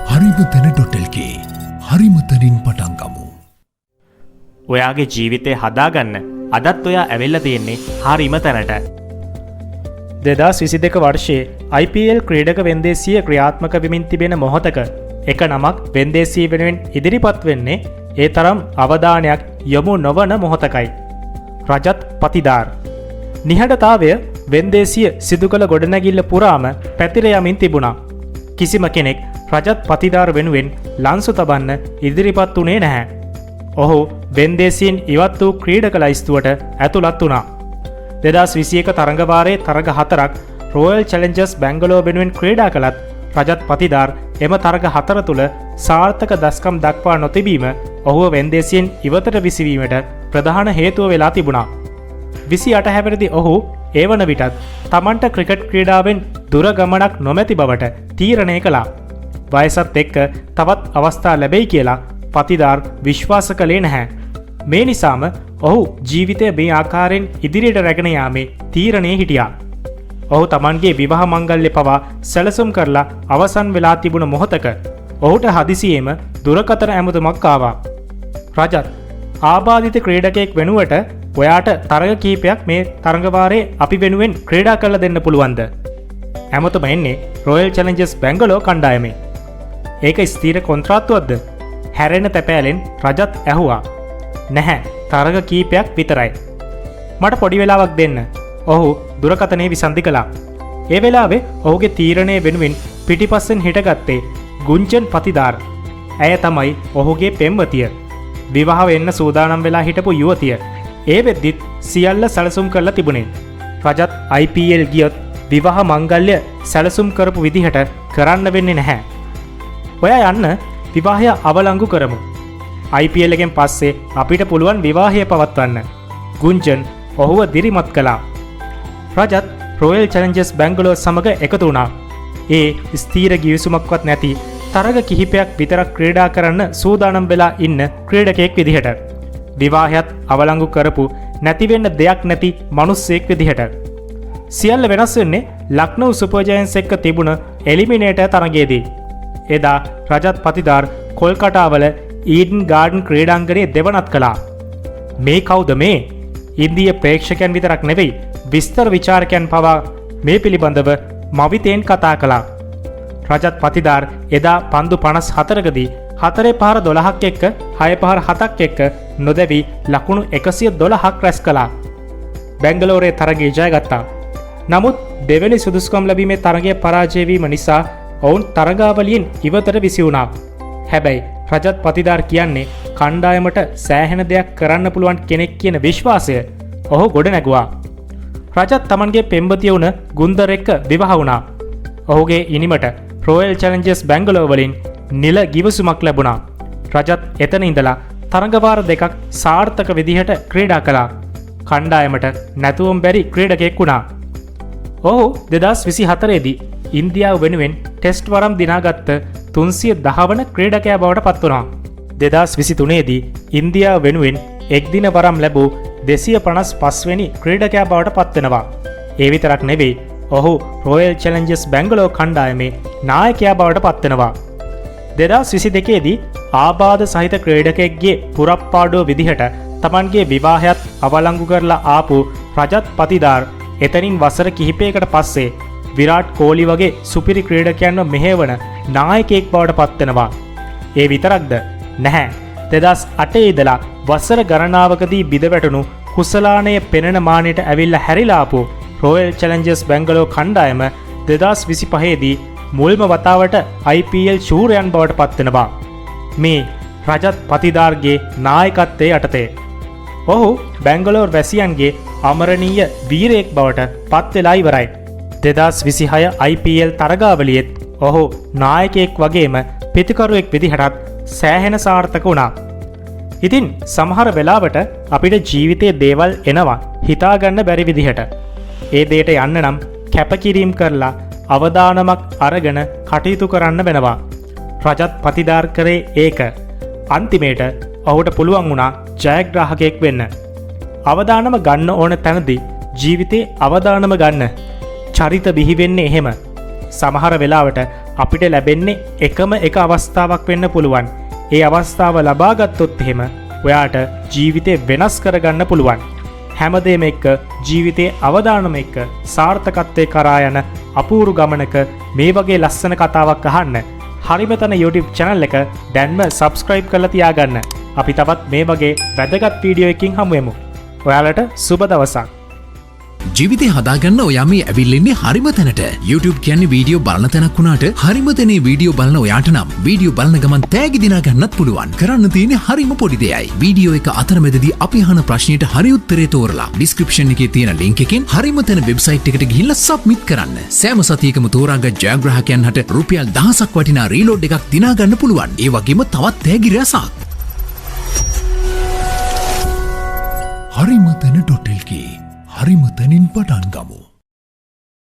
harimatana.lk හරිමතනින් පටන් ගමු. ඔයාගේ ජීවිතේ හදාගන්න අදත් ඔයා ඇවිල්ලා තියෙන්නේ හරිම තැනට. 2022 වර්ෂයේ IPL ක්‍රීඩක වෙන්දේසිය ක්‍රියාත්මක වෙමින් තිබෙන මොහොතක එක නමක් වෙන්දේසිය වෙනුවෙන් ඉදිරිපත් වෙන්නේ ඒ තරම් අවධානයක් යොමු නොවන මොහොතකයි. රජත් පතිදාර්. නිහඬතාවය වෙන්දේසිය සිදු කළ ගොඩනැගිල්ල පුරාම පැතිර යමින් තිබුණා. කිසිම කෙනෙක් රජත් පතිදාර් වෙනුවෙන් ලන්සු තබන්න ඉදිරිපත් වුණේ නැහැ. ඔහු වෙන්දේසියෙන් ඉවත් වූ ක්‍රීඩක ලයිස්තුවට ඇතුළත් වුණා. 2021 තරඟවාරයේ තරග 4ක් රොයල් චැලෙන්ජර්ස් බැංගලෝර් වෙනුවෙන් ක්‍රීඩා කළත් රජත් පතිදාර් එම තරග 4 තුල සාර්ථක දස්කම් දක්වා නොතිබීම ඔහුව වෙන්දේසියෙන් ඉවතට විසිවීමට ප්‍රධාන හේතුව වෙලා තිබුණා. 28 හැවිරිදි ඔහු ඒ වන විටත් තමන්ට ක්‍රිකට් ක්‍රීඩාවෙන් දුර ගමනක් නොමැති බවට තීරණය කළා. වයසත් එක්ක තවත් අවස්ථා ලැබෙයි කියලා පතිදාර් විශ්වාස කළේ නැහැ. මේ නිසාම ඔහු ජීවිතය මේ ආකාරයෙන් ඉදිරියට රැගෙන යාමේ තීරණයේ හිටියා. ඔහු තමන්ගේ විවාහ මංගල්‍ය පවා සැලසුම් කරලා අවසන් වෙලා තිබුණ මොහොතක ඔහුට හදිසියේම දුරකථන ඇමතුමක් ආවා. රජත්, ආබාධිත ක්‍රීඩකයෙක් වෙනුවට ඔයාට තරග කීපයක් මේ තරඟවාරයේ අපි වෙනුවෙන් ක්‍රීඩා කරලා දෙන්න පුළුවන්ද? ඇමතුම එන්නේ රොයල් චැලෙන්ජර්ස් බැංගලෝර් කණ්ඩායමේ. ඒක ස්ථීර කොන්ත්‍රාත්තුවක්ද? හැරෙන තැපෑලෙන් රජත් ඇහුවා. නැහැ, තරග කීපයක් විතරයි. මට පොඩි වෙලාවක් දෙන්න. ඔහු දුරකථනයේ විසන්ධි කළා. ඒ වෙලාවේ ඔහුගේ තීරණය වෙනුවෙන් පිටිපස්සෙන් හිටගත්තේ ගුන්ජන් පතිදාර්. ඇය තමයි ඔහුගේ පෙම්වතිය. විවාහ වෙන්න සූදානම් වෙලා හිටපු යුවතිය. ඒ වෙද්දිත් සියල්ල සැලසුම් කරලා තිබුණේ. රජත් IPL ගියොත් විවාහ මංගල්‍ය සැලසුම් කරපු විදිහට කරන්න වෙන්නේ නැහැ. ඔයා යන්න, විවාහය අවලංගු කරමු. IPL එකෙන් පස්සේ අපිට පුළුවන් විවාහය පවත්වන්න. ගුන්ජන් ඔහුව දිරිමත් කළා. රජත් රොයල් චැලෙන්ජර්ස් බැංගලෝර් සමග එකතු වුණා. ඒ ස්ථීර ගිවිසුමක්වත් නැති තරග කිහිපයක් විතරක් ක්‍රීඩා කරන්න සූදානම් වෙලා ඉන්න ක්‍රීඩකයෙක් විදිහට. විවාහයත් අවලංගු කරපු නැතිවෙන්න දෙයක් නැති මනුස්සයෙක් විදිහට. සියල්ල වෙනස් වෙන්නේ ලක්නෝ සුපර් ජයන්ට්ස් එක්ක තිබුණ එලිමිනේටර් තරගයේදී. එදා රජත් පතිදාර් කොල්කටාවල ඊඩන් ගාඩන් ක්‍රීඩාංගණයේ දෙවනත් කළා. මේ කවුද මේ? ඉන්දිය ප්‍රේක්ෂකයන් විතරක් නෙවෙයි, විස්තර විචාරකයන් පවා මේ පිළිබඳව මවිතයෙන් කතා කළා. රජත් පතිදාර් එදා පන්දු 54කදී 4/12ක් එක්ක 6/7ක් එක්ක නොදැවි ලකුණු 112ක් රැස් කළා. බැංගලෝරේ තරගය ජයගත්තා. නමුත් දෙවැනි සුදුසුකම් ලැබීමේ තරගය පරාජය වීම නිසා ඔවුන් තරගාවලියෙන් ඉවතට විසි වුණා. හැබැයි රජත් පතිදාර් කියන්නේ කණ්ඩායමට සෑහෙන දෙයක් කරන්න පුළුවන් කෙනෙක් කියන විශ්වාසය ඔහු ගොඩ නැගුවා. රජත් තමන්ගේ පෙම්වතිය වුණ ගුන්දර් එක්ක විවාහ වුණා. ඔහුගේ ඉනිමට රොයල් චැලෙන්ජර්ස් බැංගලෝර් වලින් නිල ගිවිසුමක් ලැබුණා. රජත් එතන ඉඳලා තරඟවාර දෙකක් සාර්ථක විදිහට ක්‍රීඩා කළා. කණ්ඩායමට නැතුවම් බැරි ක්‍රීඩකයෙක් වුණා. ඔහු 2024 දී ඉන්දියාව වෙනුවෙන් ටෙස්ට් වරම් දිනාගත්ත 310 වන ක්‍රීඩකයා බවට පත් වුණා. 2023 දී ඉන්දියාව වෙනුවෙන් එක්දින වරම් ලැබූ 255 වෙනි ක්‍රීඩකයා බවට පත් වෙනවා. ඒ විතරක් නෙවෙයි, ඔහු රොයල් චැලෙන්ජර්ස් බැංගලෝර් කණ්ඩායමේ නායකයා බවට පත් වෙනවා. 2022 දී ආබාධ සහිත ක්‍රීඩකයෙක්ගේ පුරප්පාඩුව විදිහට තමන්ගේ විවාහයත් අවලංගු කරලා ආපු රජත් පතිදාර් එතනින් වසර කිහිපයකට පස්සේ විරාට් කෝලි වගේ සුපිරි ක්‍රීඩකයන්ව මෙහෙවන නායකයෙක් බවට පත් වෙනවා. ඒ විතරක්ද? නැහැ. 2008 ඉඳලා වසර ගණනාවකදී බිඳවැටුණු කුසලානය පෙනෙන මානෙට ඇවිල්ලා හැරිලා ආපු රොයල් චැලෙන්ජර්ස් බැංගලෝර් කණ්ඩායම 2025 දී මුල්ම වතාවට IPL ශූරයන් බවට පත් වෙනවා. මේ රජත් පතිදාර්ගේ නායකත්වයේ යටතේ. ඔහු බැංගලෝර් වැසියන්ගේ අමරණීය වීරයෙක් බවට පත් වෙලා ඉවරයි. 2026 IPL තරගාවලියෙත් ඔහු නායකයෙක් වගේම පිතිකරුවෙක් විදිහටත් සෑහෙන සාර්ථක වුණා. ඉතින් සමහර වෙලාවට අපිට ජීවිතයේ දේවල් එනවා හිතාගන්න බැරි විදිහට. ඒ දෙයට යන්න නම් කැපකිරීම කරලා අවදානමක් අරගෙන කටයුතු කරන්න වෙනවා. රජත් පතිදාර් කරේ ඒක. අන්තිමේට ඔහුට පුළුවන් වුණා ජයග්‍රාහකයෙක් වෙන්න. අවදානම ගන්න ඕන තැනදී ජීවිතේ අවදානම ගන්න. චරිත බිහි වෙන්නේ එහෙම. සමහර වෙලාවට අපිට ලැබෙන්නේ එකම එක අවස්ථාවක් වෙන්න පුළුවන්. ඒ අවස්ථාව ලබාගත්තොත් එහෙම ඔයාට ජීවිතේ වෙනස් කරගන්න පුළුවන්. හැමදේම එක්ක ජීවිතයේ අවදානම එක්ක සාර්ථකත්වයේ කරා යන අපූරු ගමනක මේ වගේ ලස්සන කතාවක් අහන්න හරිමතන YouTube channel එක දැන්ම subscribe කරලා තියාගන්න. අපි තවත් මේ වගේ වැදගත් වීඩියෝ එකකින් හමු වෙමු. ඔයාලට සුබ දවසක්. ජීවිතේ හදාගන්න ඔයා මේ ඇවිල්ලෙන්නේ හරිම තැනට. YouTube කියන්නේ වීඩියෝ බලන තැනක් වුණාට හරිම තැනේ වීඩියෝ බලන ඔයාට නම් වීඩියෝ බලන ගමන් තෑගි දිනා ගන්නත් පුළුවන්. කරන්න තියෙන්නේ හරිම පොඩි දෙයයි. වීඩියෝ එක අතරමැදදී අපි අහන ප්‍රශ්නෙට හරි උත්තරේ තෝරලා description එකේ තියෙන link එකෙන් හරිම තැන website එකට ගිහිල්ලා submit කරන්න. සෑම සතියකම තෝරාගත් ජයග්‍රාහකයන් හට රුපියල් 1000ක් වටිනා reload එකක් දිනා ගන්න පුළුවන්. ඒ වගේම තවත් තෑගි රැසක්. හරිම තැන.lk හරිම තැනින් පටන් ගමු.